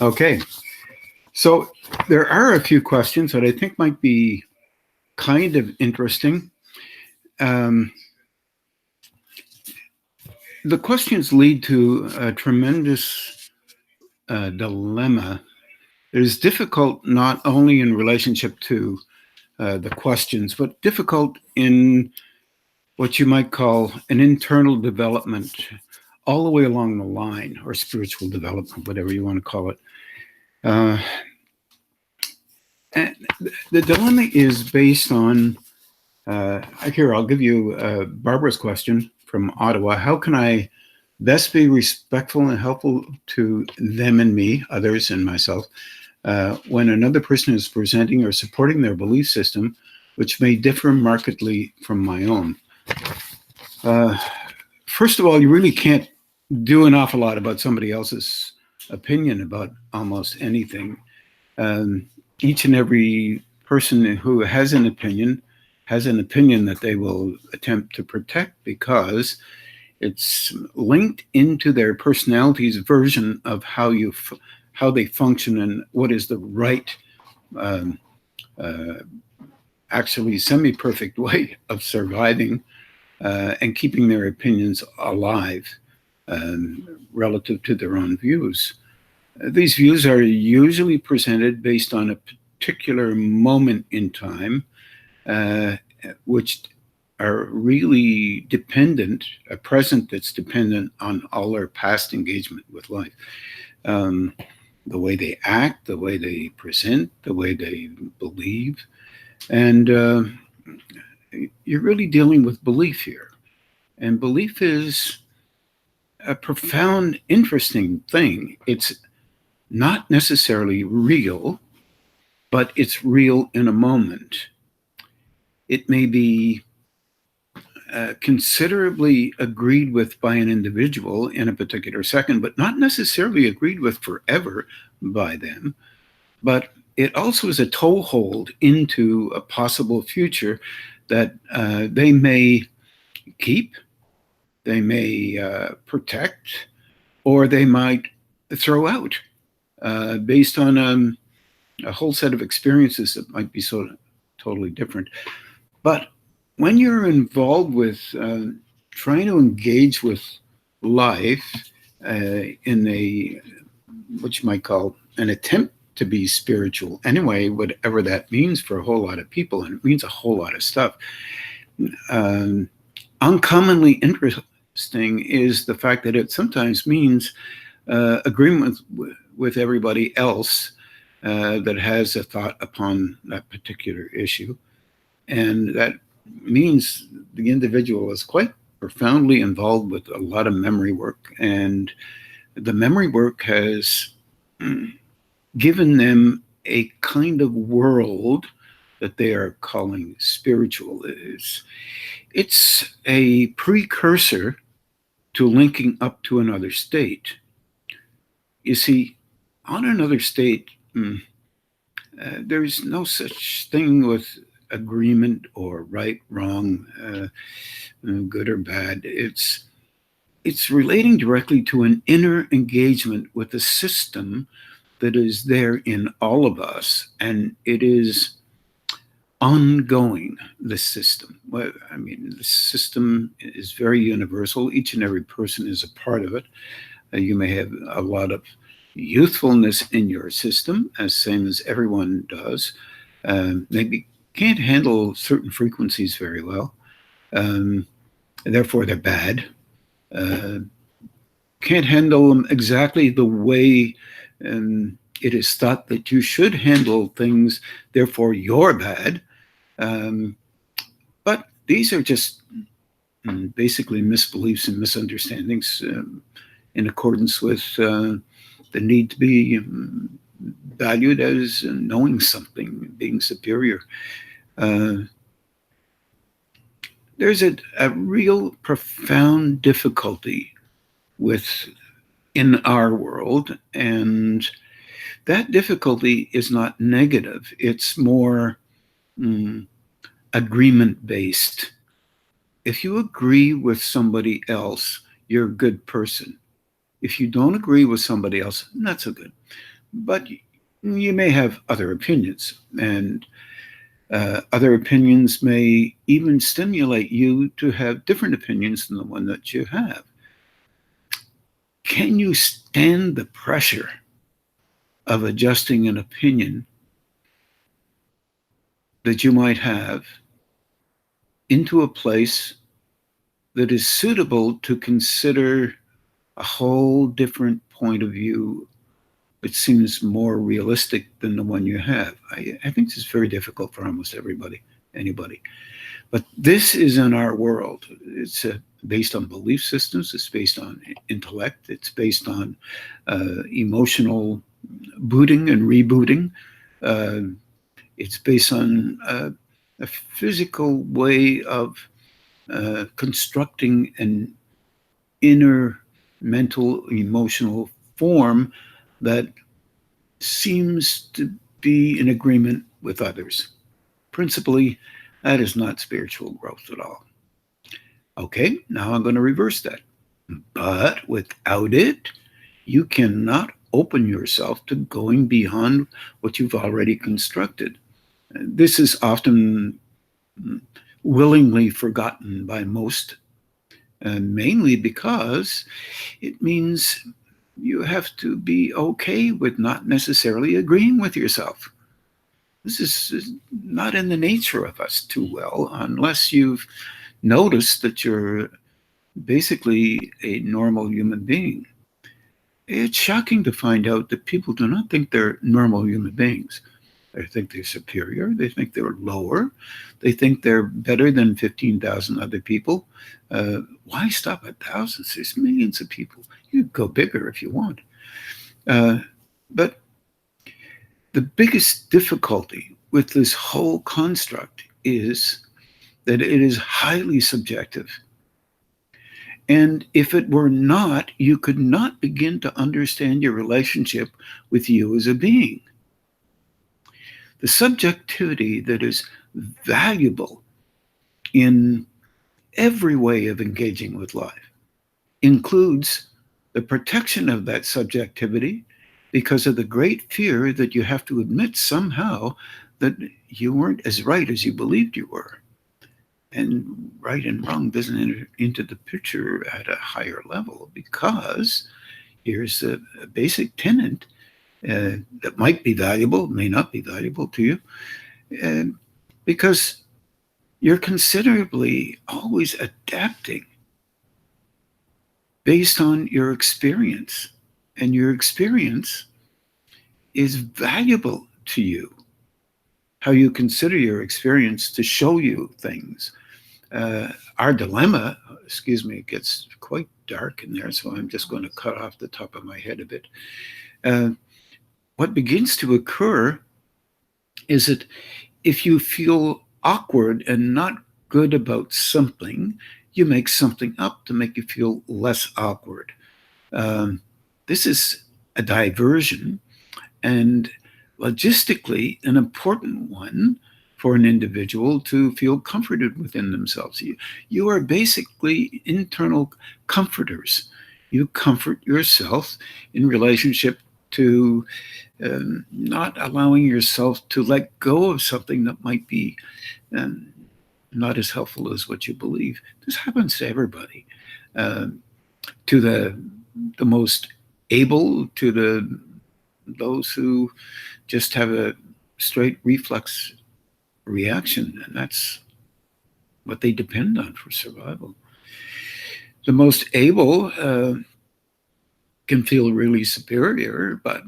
Okay, so there are a few questions that I think might be kind of interesting. Um, the questions lead to a tremendous dilemma. It is difficult not only in relationship to the questions, but difficult in what you might call an internal development all the way along the line, or spiritual development, whatever you want to call it. Uh, and the dilemma is based on here, I'll give you Barbara's question from Ottawa. How can I best be respectful and helpful to them and me, others and myself, when another person is presenting or supporting their belief system, which may differ markedly from my own? Uh, First of all, you really can't do an awful lot about somebody else's opinion about almost anything. Um, each and every person who has an opinion that they will attempt to protect because it's linked into their personality's version of how they function and what is the right, um, uh, actually semi-perfect way of surviving and keeping their opinions alive um, relative to their own views. These views are usually presented based on a particular moment in time, uh, which are really dependent, a present that's dependent on all their past engagement with life. Um, the way they act, the way they present, the way they believe. And you're really dealing with belief here. And belief is a profound, interesting thing. It's not necessarily real, but it's real in a moment. It may be considerably agreed with by an individual in a particular second, but not necessarily agreed with forever by them. But it also is a toehold into a possible future that they may keep, they may protect, or they might throw out based on a whole set of experiences that might be so totally different. But when you're involved with trying to engage with life in a what you might call an attempt to be spiritual, anyway, whatever that means for a whole lot of people, and it means a whole lot of stuff. Um, Uncommonly interesting is the fact that it sometimes means agreement with everybody else that has a thought upon that particular issue. And that means the individual is quite profoundly involved with a lot of memory work. And the memory work has given them a kind of world that they are calling spiritual. It's a precursor to linking up to another state. You see, on another state, there's no such thing with agreement or right, wrong, good or bad. It's relating directly to an inner engagement with the system that is there in all of us, and it is ongoing. The system. Well, I mean, the system is very universal. Each and every person is a part of it. You may have a lot of youthfulness in your system, as same as everyone does. Maybe can't handle certain frequencies very well, um, and therefore they're bad. Uh, can't handle them exactly the way it is thought that you should handle things, therefore you're bad. Um, but these are just basically misbeliefs and misunderstandings in accordance with the need to be valued as knowing something, being superior. Uh, there's a real profound difficulty with in our world, and that difficulty is not negative. It's more mm, agreement based. If you agree with somebody else, you're a good person. If you don't agree with somebody else, not so good. but you may have other opinions, and other opinions may even stimulate you to have different opinions than the one that you have. Can you stand the pressure of adjusting an opinion that you might have into a place that is suitable to consider a whole different point of view which seems more realistic than the one you have? I think this is very difficult for almost anybody. But this is in our world. It's based on belief systems. It's based on intellect. It's based on emotional booting and rebooting. Uh, it's based on a physical way of constructing an inner mental, emotional form that seems to be in agreement with others. Principally, that is not spiritual growth at all. Okay, now I'm going to reverse that. But without it, you cannot open yourself to going beyond what you've already constructed. This is often willingly forgotten by most, mainly because it means you have to be okay with not necessarily agreeing with yourself. This is not in the nature of us too well, unless you've noticed that you're basically a normal human being. It's shocking to find out that people do not think they're normal human beings. They think they're superior. They think they're lower. They think they're better than 15,000 other people. Why stop at thousands? There's millions of people. You could go bigger if you want. But the biggest difficulty with this whole construct is that it is highly subjective. And if it were not, you could not begin to understand your relationship with you as a being. The subjectivity that is valuable in every way of engaging with life includes the protection of that subjectivity because of the great fear that you have to admit somehow that you weren't as right as you believed you were. And right and wrong doesn't enter into the picture at a higher level because here's a basic tenet that might be valuable, may not be valuable to you, because you're considerably always adapting based on your experience. And your experience is valuable to you. How you consider your experience to show you things. Our dilemma, it gets quite dark in there, so I'm just going to cut off the top of my head a bit. What begins to occur is that if you feel awkward and not good about something, you make something up to make you feel less awkward. This is a diversion and logistically an important one for an individual to feel comforted within themselves. You are basically internal comforters. You comfort yourself in relationship to not allowing yourself to let go of something that might be not as helpful as what you believe. This happens to everybody, to the most able, to those who just have a straight reflex reaction, and that's what they depend on for survival. The most able can feel really superior, but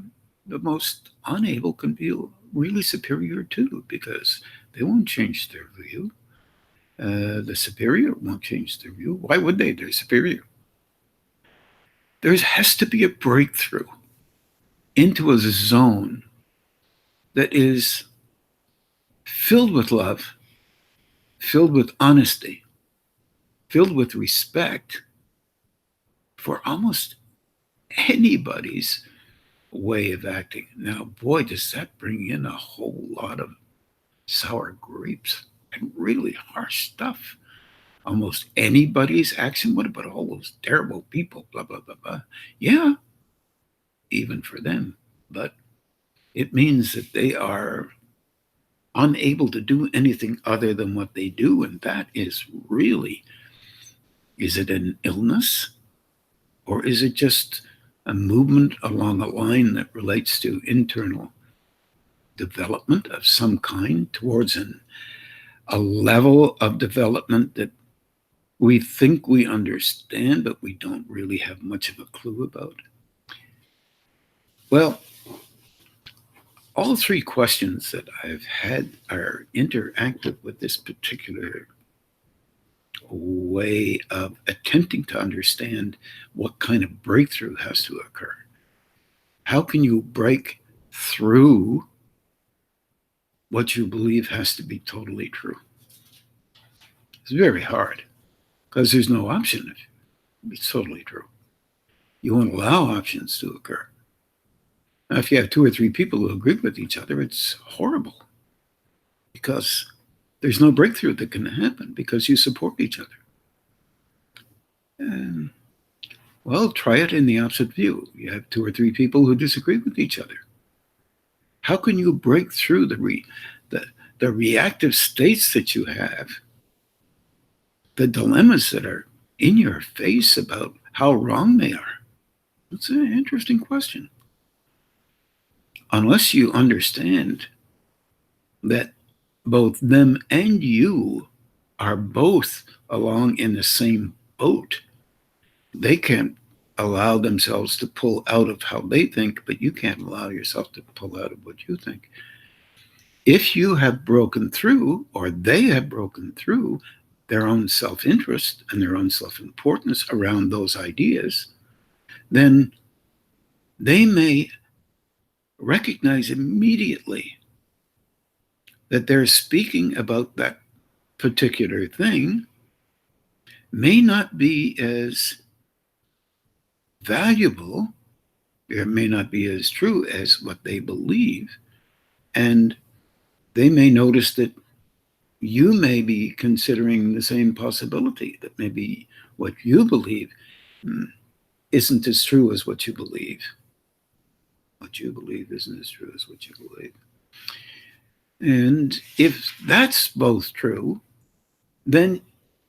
the most unable can feel really superior too, because they won't change their view. The superior won't change their view. Why would they? They're superior. There has to be a breakthrough into a zone that is filled with love, filled with honesty, filled with respect for almost anybody's way of acting. Now, boy, does that bring in a whole lot of sour grapes and really harsh stuff. Almost anybody's action. What about all those terrible people? Blah, blah, blah, blah. Yeah, even for them. But It means that they are unable to do anything other than what they do. And that is really, is it an illness? Or is it just a movement along a line that relates to internal development of some kind towards a level of development that we think we understand, but we don't really have much of a clue about? Well, all three questions that I've had are interactive with this particular way of attempting to understand what kind of breakthrough has to occur. How can you break through what you believe has to be totally true? It's very hard because there's no option if it's totally true. You won't allow options to occur. Now, if you have two or three people who agree with each other, it's horrible because there's no breakthrough that can happen because you support each other. And, well, try it in the opposite view. You have two or three people who disagree with each other. How can you break through the reactive states that you have, the dilemmas that are in your face about how wrong they are? That's an interesting question. Unless you understand that both them and you are both along in the same boat, they can't allow themselves to pull out of how they think, but you can't allow yourself to pull out of what you think. If you have broken through, or they have broken through their own self-interest and their own self-importance around those ideas, then they may recognize immediately that they're speaking about that particular thing may not be as valuable, it may not be as true as what they believe, and they may notice that you may be considering the same possibility, that maybe what you believe isn't as true as what you believe. What you believe isn't as true as what you believe. And if that's both true, then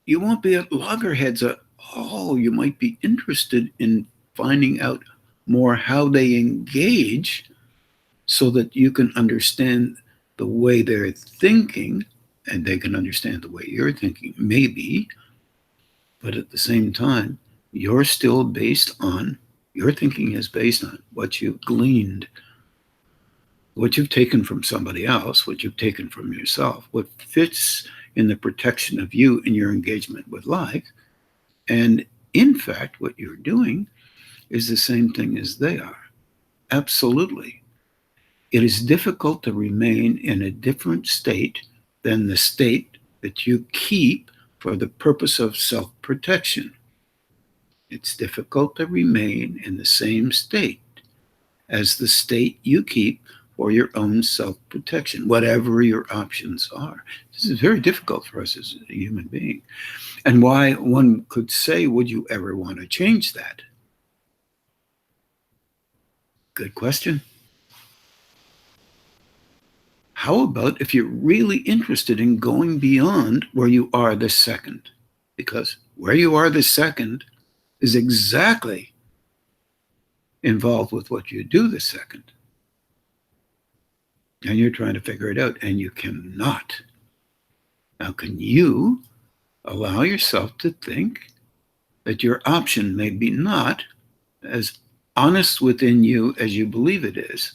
you won't be at loggerheads at all. You might be interested in finding out more how they engage so that you can understand the way they're thinking and they can understand the way you're thinking, maybe, but at the same time, you're still based on, your thinking is based on what you've gleaned, what you've taken from somebody else, what you've taken from yourself, what fits in the protection of you in your engagement with life. And in fact, what you're doing is the same thing as they are. Absolutely. It is difficult to remain in a different state than the state that you keep for the purpose of self-protection. It's difficult to remain in the same state as the state you keep for your own self-protection, whatever your options are. This is very difficult for us as a human being. And why one could say, would you ever want to change that? Good question. How about if you're really interested in going beyond where you are this second? Because where you are this second is exactly involved with what you do this second. And you're trying to figure it out, and you cannot. Now, can you allow yourself to think that your option may be not as honest within you as you believe it is?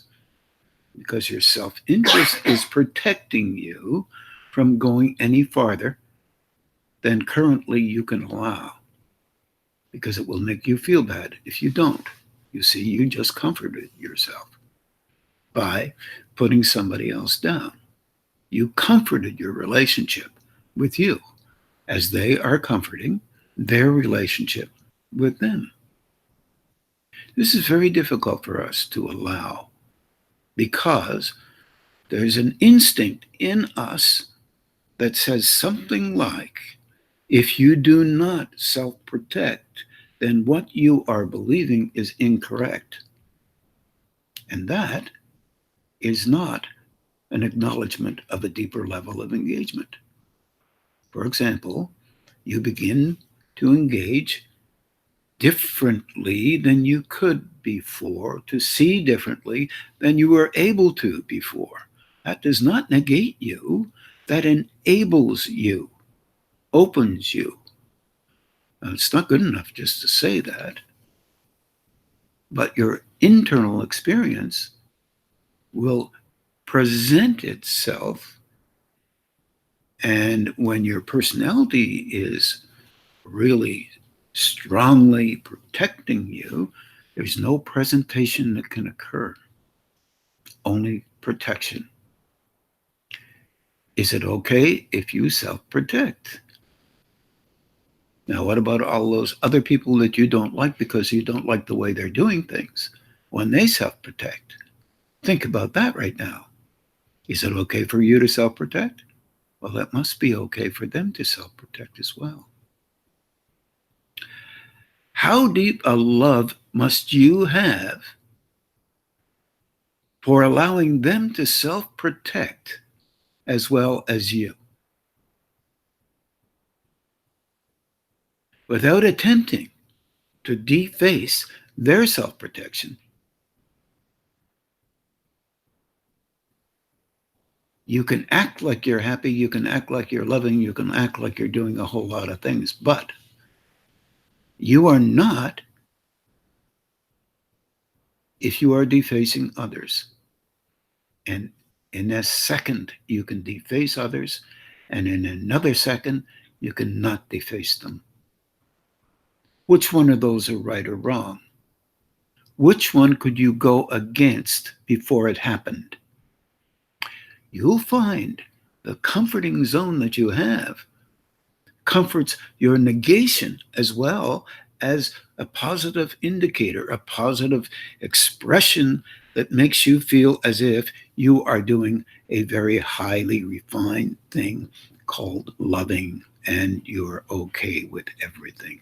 Because your self-interest is protecting you from going any farther than currently you can allow, because it will make you feel bad if you don't. You see, you just comforted yourself by putting somebody else down. You comforted your relationship with you as they are comforting their relationship with them. This is very difficult for us to allow, because there's an instinct in us that says something like, if you do not self-protect, then what you are believing is incorrect. And that is not an acknowledgement of a deeper level of engagement. For example, you begin to engage differently than you could before, to see differently than you were able to before. That does not negate you, that enables you, opens you. Now, it's not good enough just to say that, but your internal experience will present itself. And when your personality is really strongly protecting you, there's no presentation that can occur, only protection. Is it okay if you self-protect? Now, what about all those other people that you don't like because you don't like the way they're doing things when they self-protect? Think about that right now. Is it okay for you to self-protect? Well, it must be okay for them to self-protect as well. How deep a love must you have for allowing them to self-protect as well as you? Without attempting to deface their self-protection, you can act like you're happy, you can act like you're loving, you can act like you're doing a whole lot of things, but you are not if you are defacing others. And in a second, you can deface others, and in another second, you cannot deface them. Which one of those are right or wrong? Which one could you go against before it happened? You'll find the comforting zone that you have comforts your negation as well as a positive indicator, a positive expression that makes you feel as if you are doing a very highly refined thing called loving, and you're okay with everything,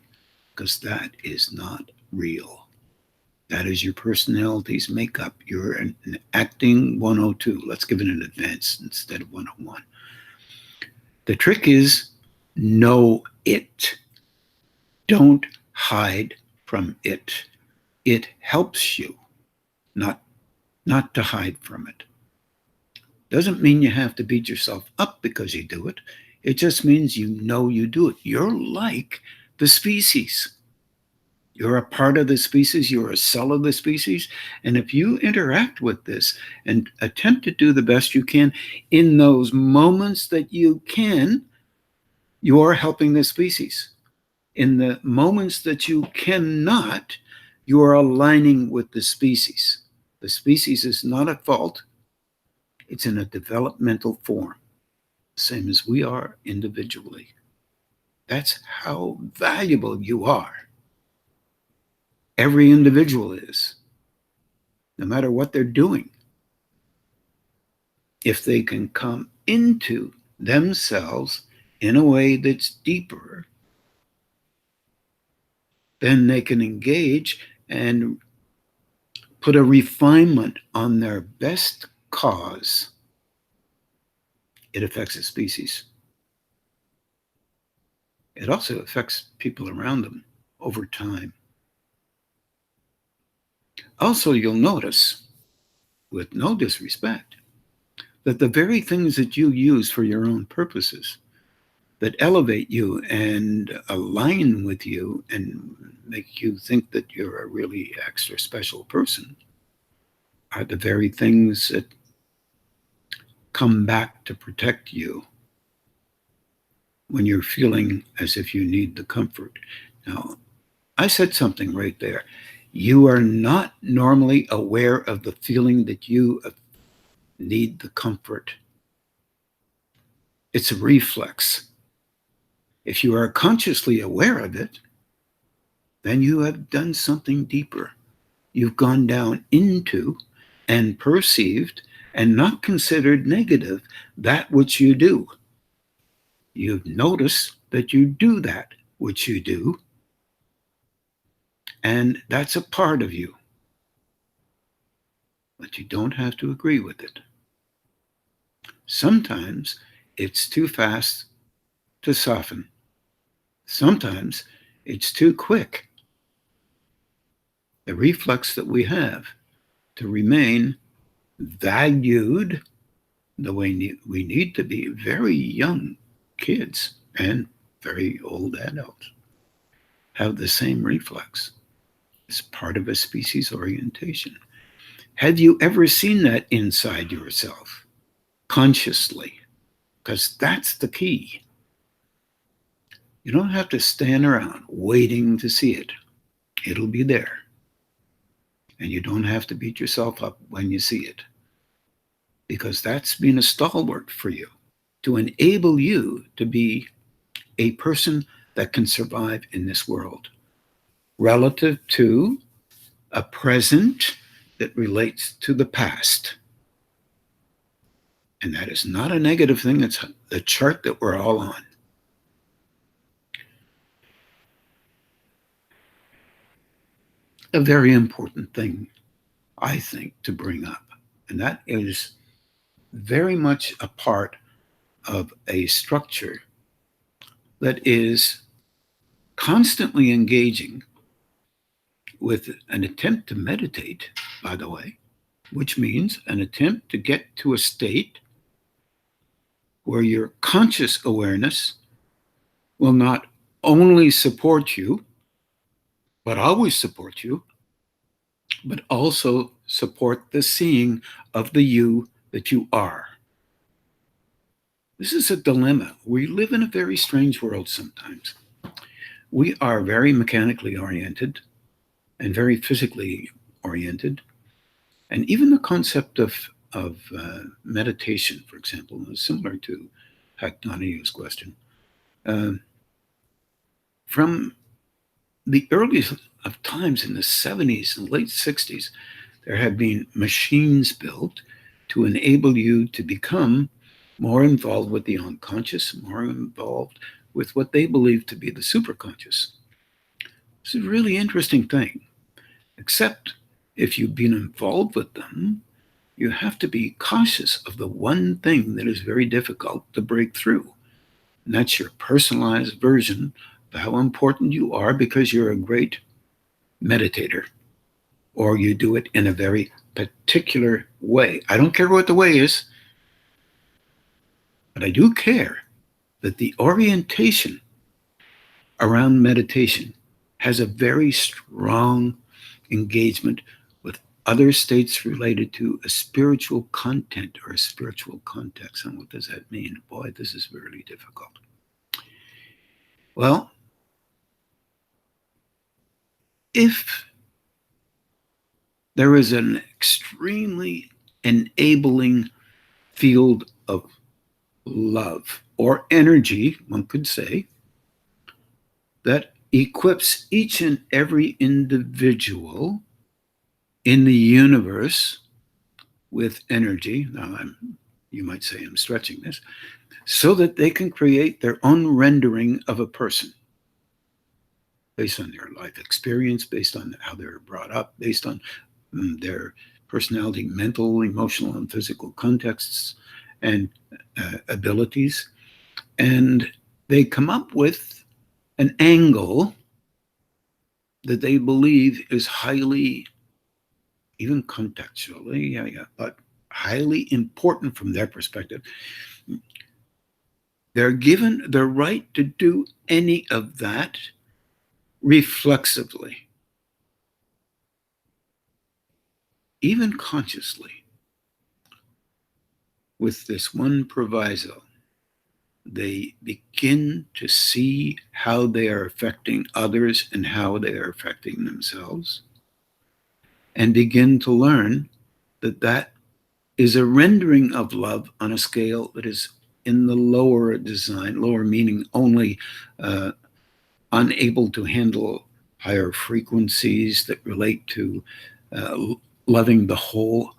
because that is not real. That is your personality's makeup. You're an acting 102. Let's give it an advance instead of 101. The trick is know it. Don't hide from it. It helps you, not to hide from it. Doesn't mean you have to beat yourself up because you do it. It just means you know you do it. You're like the species. You're a part of the species. You're a cell of the species. And if you interact with this and attempt to do the best you can in those moments that you can, you're helping the species. In the moments that you cannot, you are aligning with the species. The species is not at fault. It's in a developmental form, same as we are individually. That's how valuable you are. Every individual is, no matter what they're doing. If they can come into themselves in a way that's deeper, then they can engage and put a refinement on their best cause. It affects the species. It also affects people around them over time. Also, you'll notice, with no disrespect, that the very things that you use for your own purposes, that elevate you and align with you and make you think that you're a really extra special person, are the very things that come back to protect you when you're feeling as if you need the comfort. Now, I said something right there. You are not normally aware of the feeling that you need the comfort. It's a reflex. If you are consciously aware of it, then you have done something deeper. You've gone down into and perceived and not considered negative that which you do. You've noticed that you do that which you do, and that's a part of you. but you don't have to agree with it. Sometimes it's too fast to soften. Sometimes it's too quick. The reflex that we have to remain valued the way we need to be, very young kids and very old adults have the same reflex. It's part of a species orientation. Have you ever seen that inside yourself consciously? Because that's the key. You don't have to stand around waiting to see it. It'll be there. And you don't have to beat yourself up when you see it, because that's been a stalwart for you to enable you to be a person that can survive in this world relative to a present that relates to the past. And that is not a negative thing. It's the chart that we're all on. A very important thing, I think, to bring up, and that is very much a part of a structure that is constantly engaging with an attempt to meditate, by the way, which means an attempt to get to a state where your conscious awareness will not only support you, but always support you, but also support the seeing of the you that you are. This is a dilemma. We live in a very strange world sometimes. We are very mechanically oriented and very physically oriented. And even the concept of meditation, for example, is similar to Hacknoni's question. From the earliest of times in the 70s and late 60s, there have been machines built to enable you to become more involved with the unconscious, more involved with what they believe to be the superconscious. It's a really interesting thing, except if you've been involved with them, you have to be cautious of the one thing that is very difficult to break through. And that's your personalized version of how important you are because you're a great meditator, or you do it in a very particular way. I don't care what the way is, but I do care that the orientation around meditation has a very strong engagement with other states related to a spiritual content or a spiritual context. And what does that mean? Boy, this is really difficult. Well, if there is an extremely enabling field of love or energy, one could say, that equips each and every individual in the universe with energy. Now, you might say I'm stretching this, so that they can create their own rendering of a person based on their life experience, based on how they were brought up, based on their personality, mental, emotional, and physical contexts and abilities. And they come up with an angle that they believe is highly, even contextually, but highly important from their perspective. They're given the right to do any of that reflexively, even consciously, with this one proviso. They begin to see how they are affecting others and how they are affecting themselves, and begin to learn that that is a rendering of love on a scale that is in the lower design, lower meaning only unable to handle higher frequencies that relate to loving the whole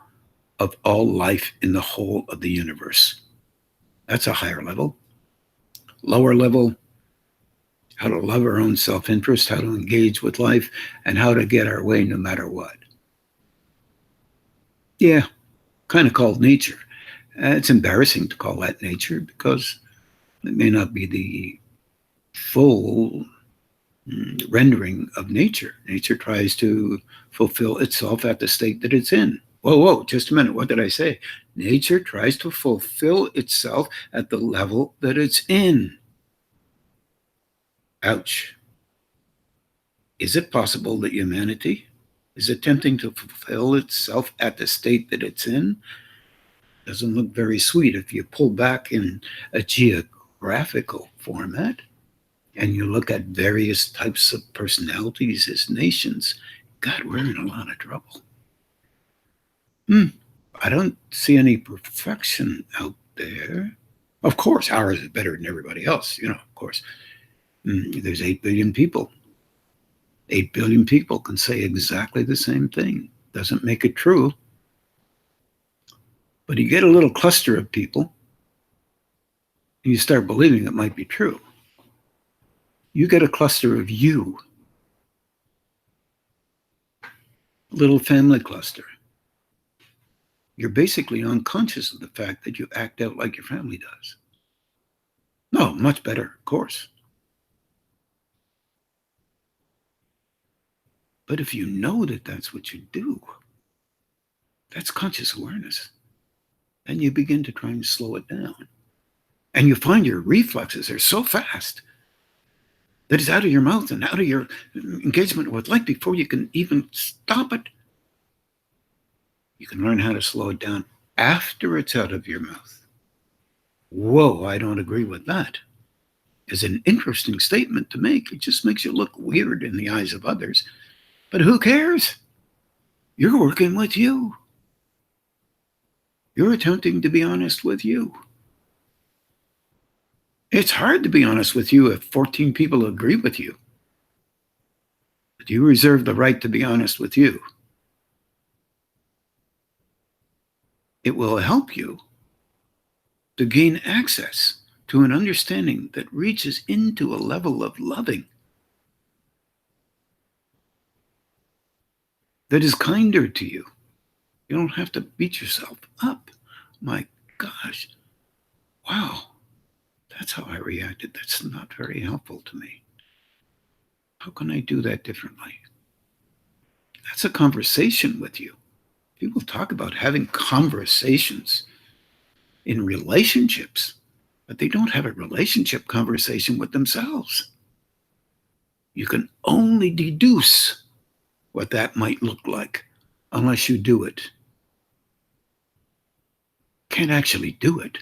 of all life in the whole of the universe. That's a higher level. Lower level, how to love our own self-interest, how to engage with life, and how to get our way no matter what. Yeah, kind of called nature. It's embarrassing to call that nature because it may not be the full rendering of nature. Nature tries to fulfill itself at the state that it's in. Whoa, whoa, just a minute. What did I say? Nature tries to fulfill itself at the level that it's in. Ouch. Is it possible that humanity is attempting to fulfill itself at the state that it's in? Doesn't look very sweet if you pull back in a geographical format and you look at various types of personalities as nations. God, we're in a lot of trouble. I don't see any perfection out there. Of course, ours is better than everybody else, of course. There's 8 billion people. 8 billion people can say exactly the same thing. Doesn't make it true. But you get a little cluster of people and you start believing it might be true. You get a cluster of you, a little family cluster. You're basically unconscious of the fact that you act out like your family does. No, much better, of course. But if you know that that's what you do, that's conscious awareness. And you begin to try and slow it down. And you find your reflexes are so fast that it's out of your mouth and out of your engagement with life before you can even stop it. You can learn how to slow it down after it's out of your mouth. Whoa, I don't agree with that. It's an interesting statement to make. It just makes you look weird in the eyes of others. But who cares? You're working with you. You're attempting to be honest with you. It's hard to be honest with you if 14 people agree with you. But you reserve the right to be honest with you. It will help you to gain access to an understanding that reaches into a level of loving that is kinder to you. You don't have to beat yourself up. My gosh. Wow. That's how I reacted. That's not very helpful to me. How can I do that differently? That's a conversation with you. People talk about having conversations in relationships, but they don't have a relationship conversation with themselves. You can only deduce what that might look like unless you do it. Can't actually do it.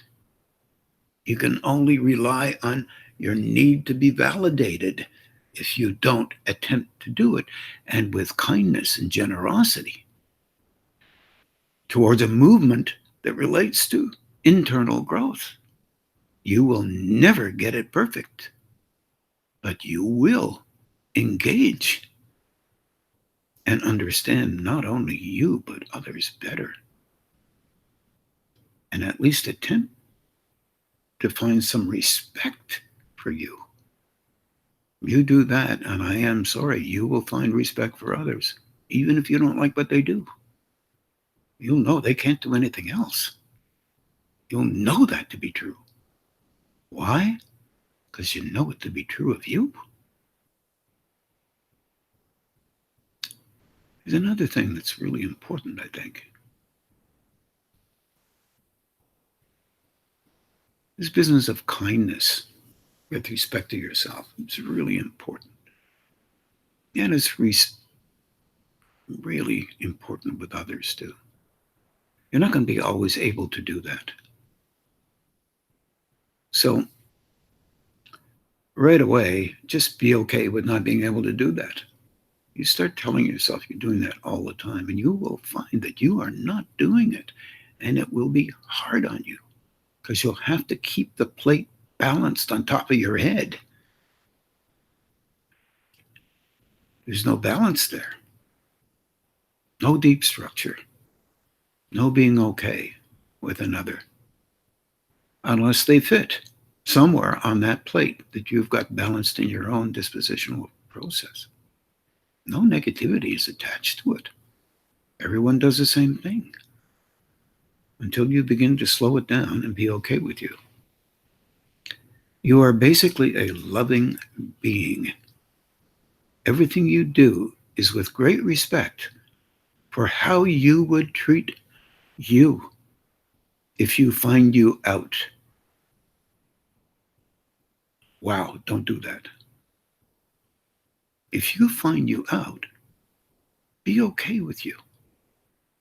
You can only rely on your need to be validated if you don't attempt to do it, and with kindness and generosity towards a movement that relates to internal growth. You will never get it perfect, but you will engage and understand not only you, but others better. And at least attempt to find some respect for you. You do that, and I am sorry, you will find respect for others, even if you don't like what they do. You'll know they can't do anything else. You'll know that to be true. Why? Because you know it to be true of you. There's another thing that's really important, I think. This business of kindness with respect to yourself is really important. And it's really important with others too. You're not going to be always able to do that. So right away, just be okay with not being able to do that. You start telling yourself you're doing that all the time, and you will find that you are not doing it. And it will be hard on you because you'll have to keep the plate balanced on top of your head. There's no balance there. No deep structure. No being okay with another. Unless they fit somewhere on that plate that you've got balanced in your own dispositional process. No negativity is attached to it. Everyone does the same thing. until you begin to slow it down and be okay with you. You are basically a loving being. Everything you do is with great respect for how you would treat you if you find you out. Wow, don't do that. If you find you out, be okay with you.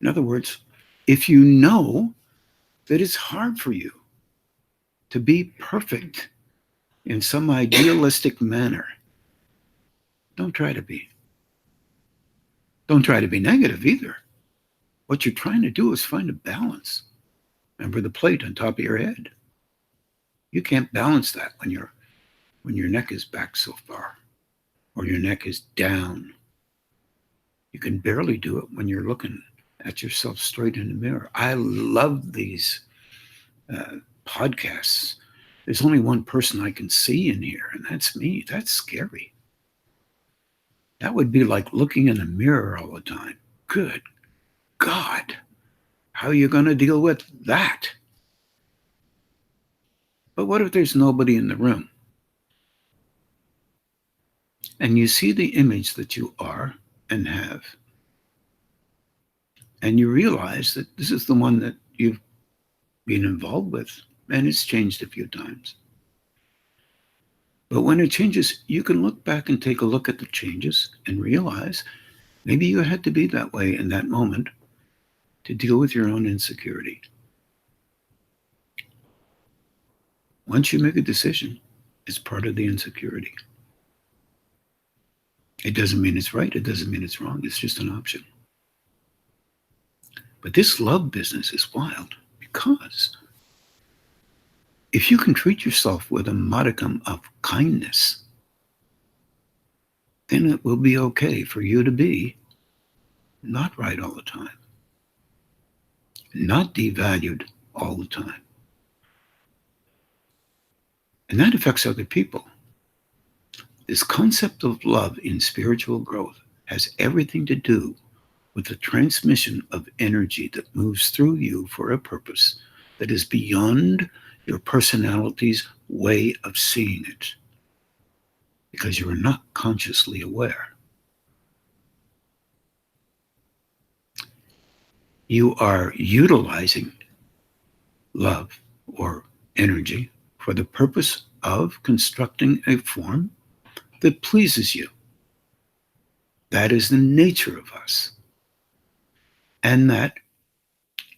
In other words, if you know that it's hard for you to be perfect in some idealistic manner, don't try to be. Don't try to be negative either. What you're trying to do is find a balance. Remember the plate on top of your head. You can't balance that when your neck is back so far or your neck is down. You can barely do it when you're looking at yourself straight in the mirror. I love these podcasts. There's only one person I can see in here, and that's me. That's scary. That would be like looking in a mirror all the time. Good God. How are you going to deal with that? But what if there's nobody in the room? And you see the image that you are and have. And you realize that this is the one that you've been involved with, and it's changed a few times. But when it changes, you can look back and take a look at the changes and realize maybe you had to be that way in that moment to deal with your own insecurity. Once you make a decision, it's part of the insecurity. It doesn't mean it's right. It doesn't mean it's wrong. It's just an option. But this love business is wild because if you can treat yourself with a modicum of kindness, then it will be okay for you to be not right all the time, not devalued all the time. And that affects other people. This concept of love in spiritual growth has everything to do with the transmission of energy that moves through you for a purpose that is beyond your personality's way of seeing it, because you are not consciously aware. You are utilizing love or energy for the purpose of constructing a form that pleases you. That is the nature of us. And that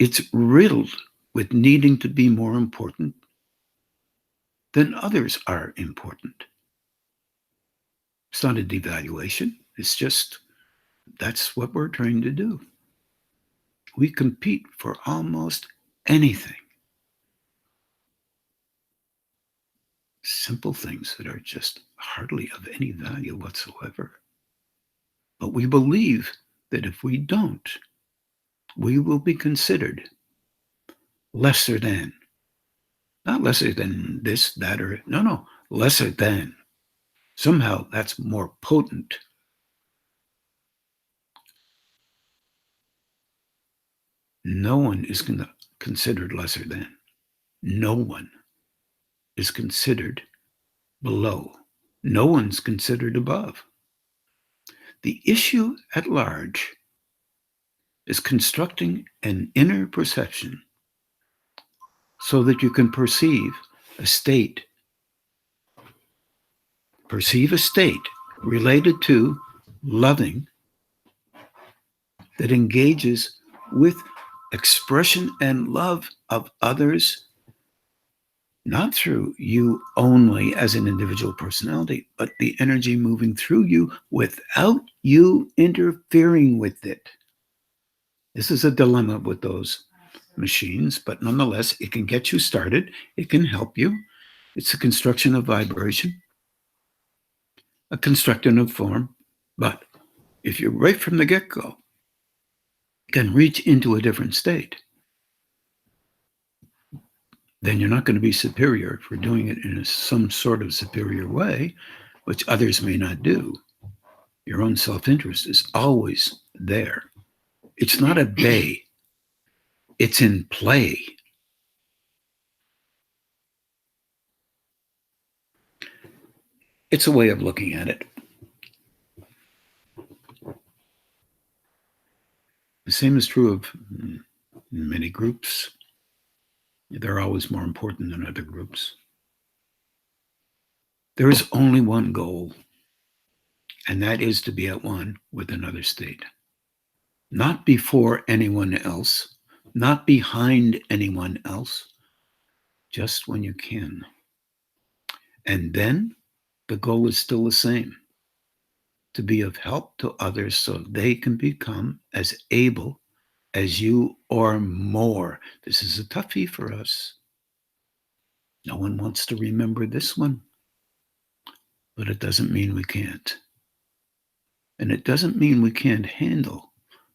it's riddled with needing to be more important than others are important. It's not a devaluation. It's just that's what we're trained to do. We compete for almost anything. Simple things that are just hardly of any value whatsoever. But we believe that if we don't, we will be considered lesser than. Not lesser than this, that, or no, lesser than. Somehow that's more potent. No one is considered lesser than. No one is considered below. No one's considered above. The issue at large is constructing an inner perception so that you can perceive a state related to loving that engages with expression and love of others, not through you only as an individual personality, but the energy moving through you without you interfering with it. This is a dilemma with those machines, but nonetheless, it can get you started. It can help you. It's a construction of vibration, a construction of form. But if you're right from the get-go, can reach into a different state, then you're not going to be superior for doing it in some sort of superior way, which others may not do. Your own self-interest is always there. It's not a bay. It's in play. It's a way of looking at it. The same is true of many groups. They're always more important than other groups. There is only one goal, and that is to be at one with another state. Not before anyone else, not behind anyone else, just when you can. And then the goal is still the same, to be of help to others so they can become as able as you or more. This is a toughie for us. No one wants to remember this one, but it doesn't mean we can't. And it doesn't mean we can't handle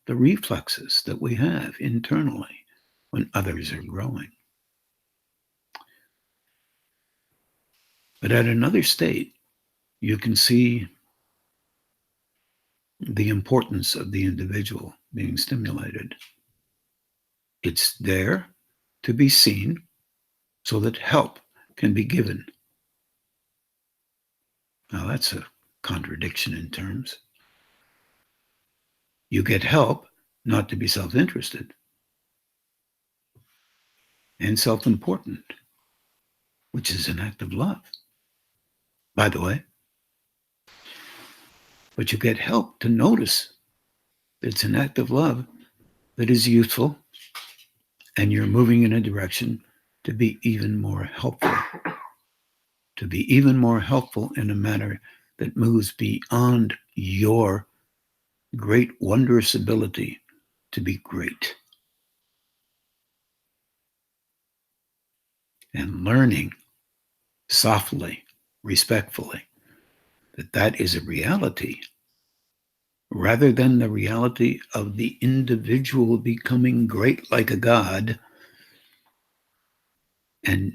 the reflexes that we have internally when others are growing. But at another state, you can see the importance of the individual being stimulated. It's there to be seen so that help can be given. Now, that's a contradiction in terms. You get help not to be self-interested and self-important, which is an act of love, by the way. But you get help to notice that it's an act of love that is useful, and you're moving in a direction to be even more helpful, in a manner that moves beyond your great wondrous ability to be great. And learning softly, respectfully, that is a reality rather than the reality of the individual becoming great like a god and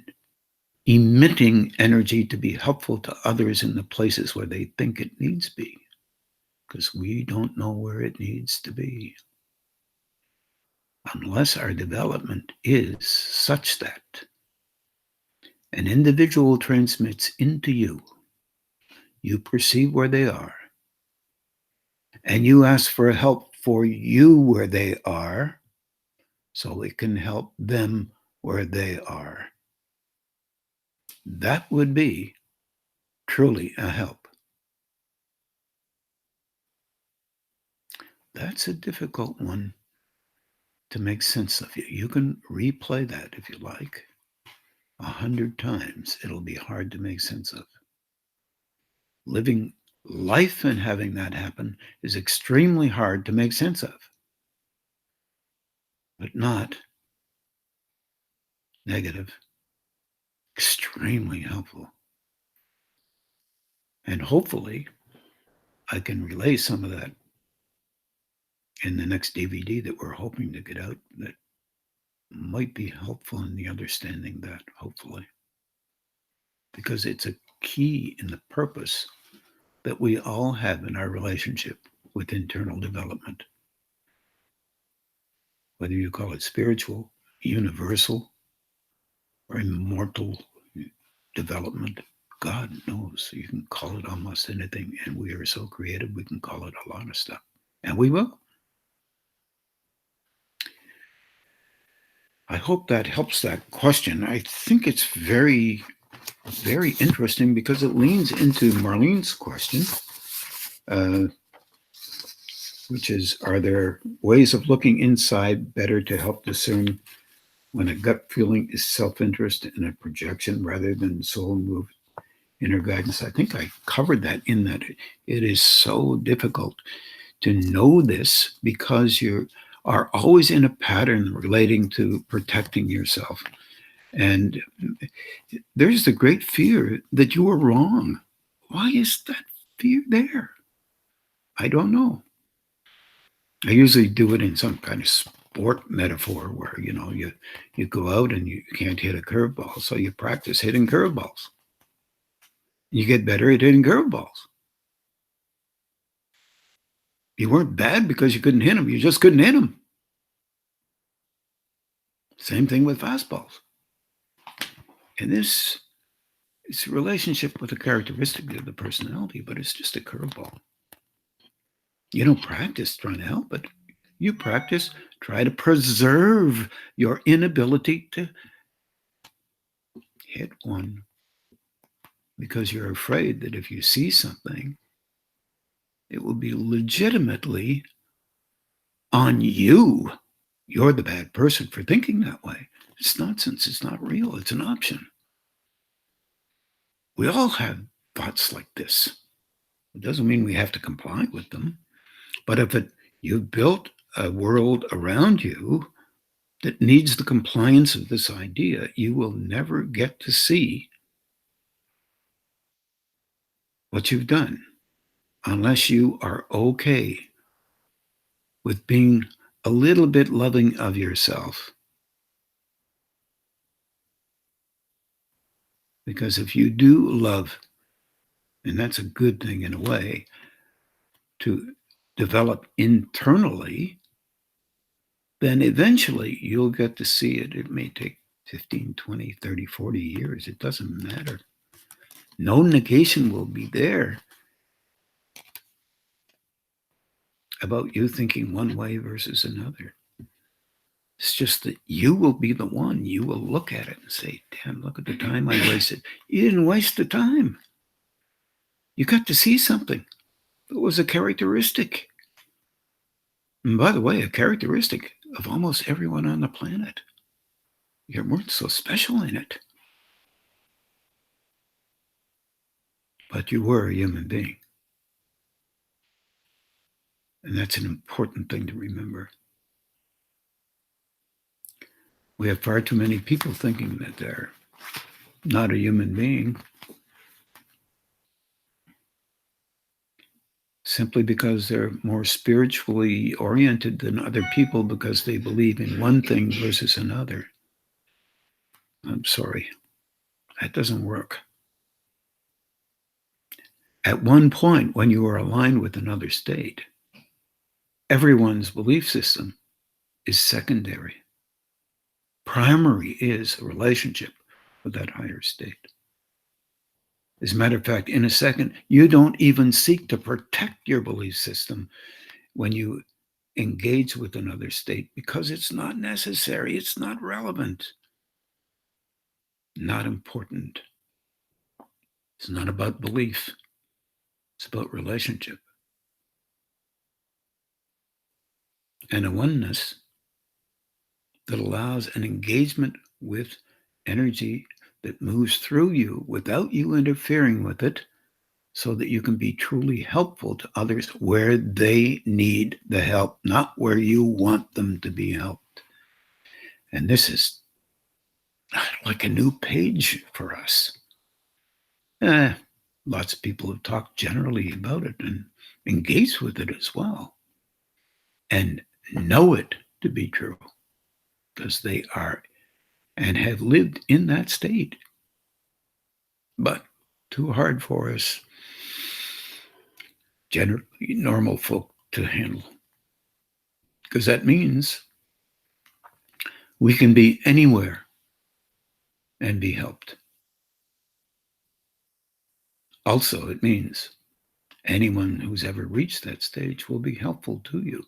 emitting energy to be helpful to others in the places where they think it needs to be, because we don't know where it needs to be unless our development is such that an individual transmits into you, you perceive where they are, and you ask for help for you where they are so it can help them where they are. That would be truly a help. That's a difficult one to make sense of. You can replay that if you like 100 times. It'll be hard to make sense of. Living life and having that happen is extremely hard to make sense of, but not negative. Extremely helpful. And hopefully I can relay some of that in the next DVD that we're hoping to get out that might be helpful in the understanding that, hopefully. Because it's a key in the purpose that we all have in our relationship with internal development. Whether you call it spiritual, universal, or immortal development, God knows. You can call it almost anything, and we are so creative, we can call it a lot of stuff. And we will. I hope that helps that question. I think it's very, very interesting because it leans into Marlene's question, which is, are there ways of looking inside better to help discern when a gut feeling is self-interest and a projection rather than soul move inner guidance? I think I covered that in that it is so difficult to know this because you are always in a pattern relating to protecting yourself. And there's the great fear that you are wrong. Why is that fear there? I don't know. I usually do it in some kind of sport metaphor where, you go out and you can't hit a curveball, so you practice hitting curveballs. You get better at hitting curveballs. You weren't bad because you couldn't hit them. You just couldn't hit them. Same thing with fastballs. And this it's a relationship with a characteristic of the personality, but it's just a curveball. You don't practice trying to help it. You practice try to preserve your inability to hit one because you're afraid that if you see something, it will be legitimately on you. You're the bad person for thinking that way. It's nonsense. It's not real. It's an option. We all have thoughts like this. It doesn't mean we have to comply with them. But if you've built a world around you that needs the compliance of this idea, you will never get to see what you've done unless you are okay with being a little bit loving of yourself. Because if you do love, and that's a good thing in a way, to develop internally, then eventually you'll get to see it. It may take 15, 20, 30, 40 years. It doesn't matter. No negation will be there about you thinking one way versus another. It's just that you will be the one. You will look at it and say, damn, look at the time I wasted. You didn't waste the time. You got to see something that was a characteristic. And by the way, a characteristic of almost everyone on the planet. You weren't so special in it. But you were a human being. And that's an important thing to remember. We have far too many people thinking that they're not a human being simply because they're more spiritually oriented than other people because they believe in one thing versus another. I'm sorry, that doesn't work. At one point, when you are aligned with another state, everyone's belief system is secondary. Primary is a relationship with that higher state. As a matter of fact, in a second, you don't even seek to protect your belief system when you engage with another state because it's not necessary, it's not relevant, not important. It's not about belief, it's about relationship. And a oneness that allows an engagement with energy that moves through you without you interfering with it so that you can be truly helpful to others where they need the help, not where you want them to be helped. And this is like a new page for us. Lots of people have talked generally about it and engaged with it as well and know it to be true because they are and have lived in that state. But too hard for us, generally normal folk, to handle. Because that means we can be anywhere and be helped. Also, it means anyone who's ever reached that stage will be helpful to you.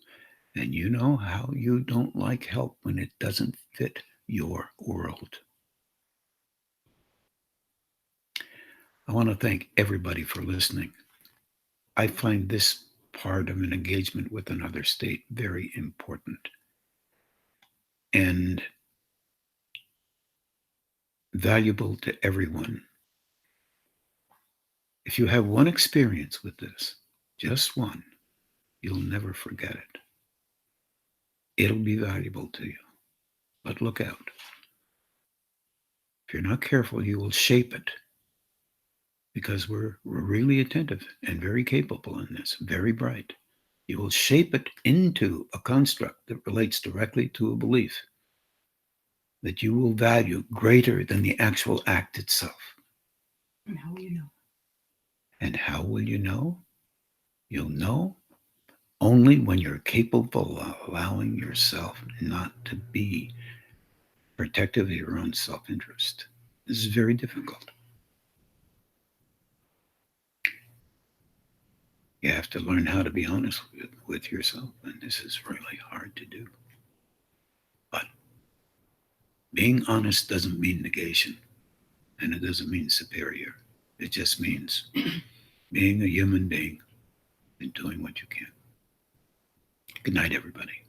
And you know how you don't like help when it doesn't fit your world. I want to thank everybody for listening. I find this part of an engagement with another state very important and valuable to everyone. If you have one experience with this, just one, you'll never forget it. It'll be valuable to you. But look out. If you're not careful, you will shape it because we're really attentive and very capable in this, very bright. You will shape it into a construct that relates directly to a belief that you will value greater than the actual act itself. And how will you know? And how will you know? You'll know only when you're capable of allowing yourself not to be protective of your own self-interest. This is very difficult. You have to learn how to be honest with yourself, and this is really hard to do. But being honest doesn't mean negation, and it doesn't mean superior. It just means being a human being and doing what you can. Good night, everybody.